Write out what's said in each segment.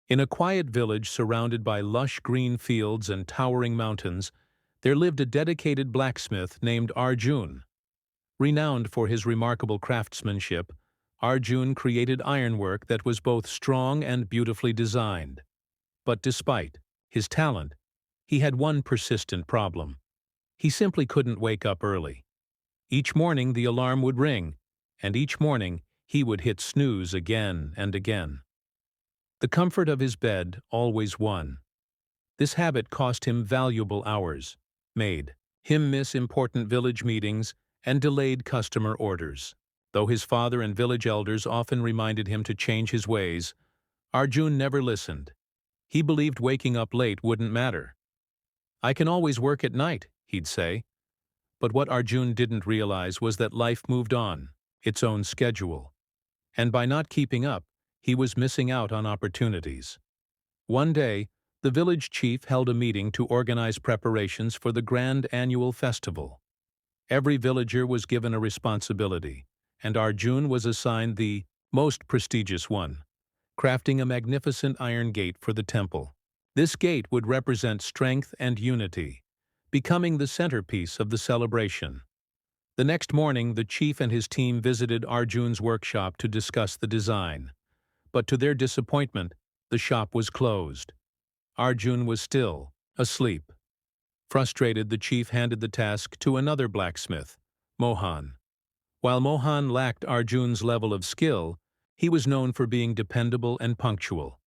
In a quiet village surrounded by lush green fields and towering mountains, there lived a dedicated blacksmith named Arjun. Renowned for his remarkable craftsmanship, Arjun created ironwork that was both strong and beautifully designed. But despite his talent, he had one persistent problem. He simply couldn't wake up early. Each morning the alarm would ring, and each morning he would hit snooze again and again. The comfort of his bed always won. This habit cost him valuable hours, made him miss important village meetings, and delayed customer orders. Though his father and village elders often reminded him to change his ways, Arjun never listened. He believed waking up late wouldn't matter. "I can always work at night," he'd say. But what Arjun didn't realize was that life moved on, its own schedule. And by not keeping up, he was missing out on opportunities. One day, the village chief held a meeting to organize preparations for the grand annual festival. Every villager was given a responsibility, and Arjun was assigned the most prestigious one, crafting a magnificent iron gate for the temple. This gate would represent strength and unity, becoming the centerpiece of the celebration. The next morning, the chief and his team visited Arjun's workshop to discuss the design. But to their disappointment, the shop was closed. Arjun was still asleep. Frustrated, the chief handed the task to another blacksmith, Mohan. While Mohan lacked Arjun's level of skill, he was known for being dependable and punctual.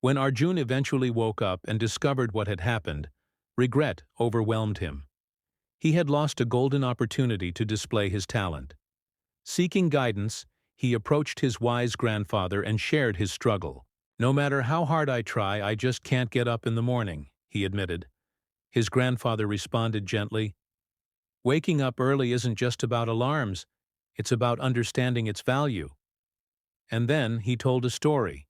When Arjun eventually woke up and discovered what had happened, regret overwhelmed him. He had lost a golden opportunity to display his talent. Seeking guidance, he approached his wise grandfather and shared his struggle. "No matter how hard I try, I just can't get up in the morning," he admitted. His grandfather responded gently, "Waking up early isn't just about alarms, it's about understanding its value." And then he told a story.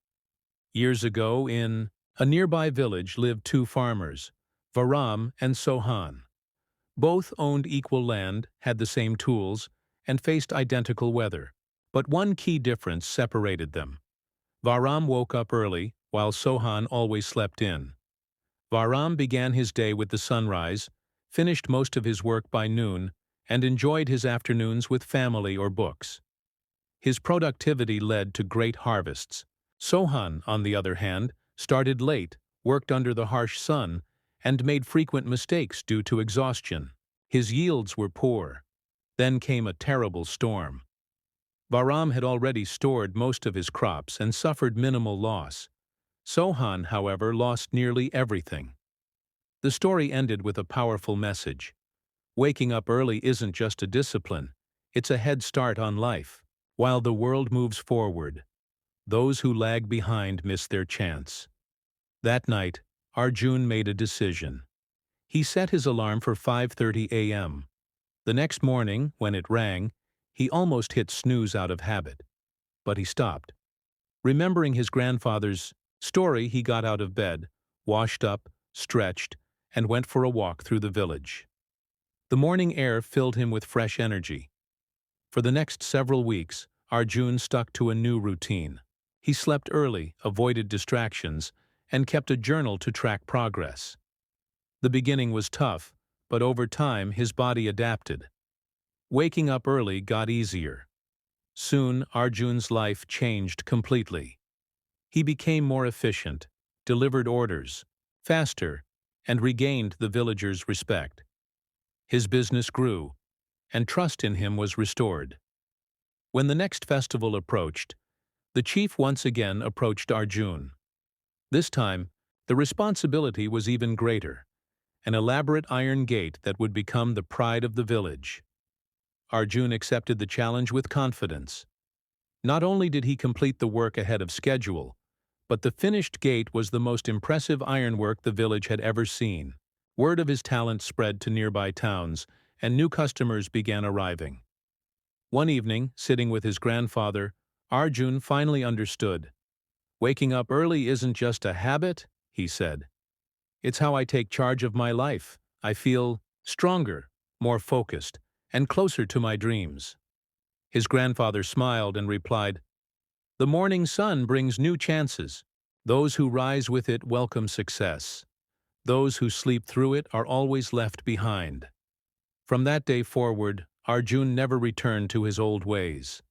Years ago, in a nearby village lived two farmers, Varam and Sohan. Both owned equal land, had the same tools, and faced identical weather. But one key difference separated them. Varam woke up early, while Sohan always slept in. Varam began his day with the sunrise, finished most of his work by noon, and enjoyed his afternoons with family or books. His productivity led to great harvests. Sohan, on the other hand, started late, worked under the harsh sun, and made frequent mistakes due to exhaustion. His yields were poor. Then came a terrible storm. Varam had already stored most of his crops and suffered minimal loss. Sohan, however, lost nearly everything. The story ended with a powerful message. Waking up early isn't just a discipline, it's a head start on life. While the world moves forward, those who lag behind miss their chance. That night, Arjun made a decision. He set his alarm for 5:30 a.m. The next morning, when it rang, he almost hit snooze out of habit. But he stopped. Remembering his grandfather's story, he got out of bed, washed up, stretched, and went for a walk through the village. The morning air filled him with fresh energy. For the next several weeks, Arjun stuck to a new routine. He slept early, avoided distractions, and kept a journal to track progress. The beginning was tough, but over time his body adapted. Waking up early got easier. Soon, Arjun's life changed completely. He became more efficient, delivered orders faster, and regained the villagers' respect. His business grew, and trust in him was restored. When the next festival approached, the chief once again approached Arjun. This time, the responsibility was even greater, an elaborate iron gate that would become the pride of the village. Arjun accepted the challenge with confidence. Not only did he complete the work ahead of schedule, but the finished gate was the most impressive ironwork the village had ever seen. Word of his talent spread to nearby towns, and new customers began arriving. One evening, sitting with his grandfather, Arjun finally understood. "Waking up early isn't just a habit," he said. "It's how I take charge of my life. I feel stronger, more focused, and closer to my dreams." His grandfather smiled and replied, "The morning sun brings new chances. Those who rise with it welcome success. Those who sleep through it are always left behind. From that day forward, Arjun never returned to his old ways.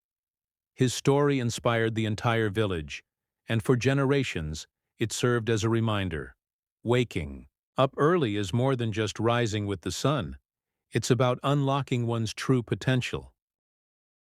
His story inspired the entire village, and for generations, it served as a reminder. Waking up early is more than just rising with the sun. It's about unlocking one's true potential.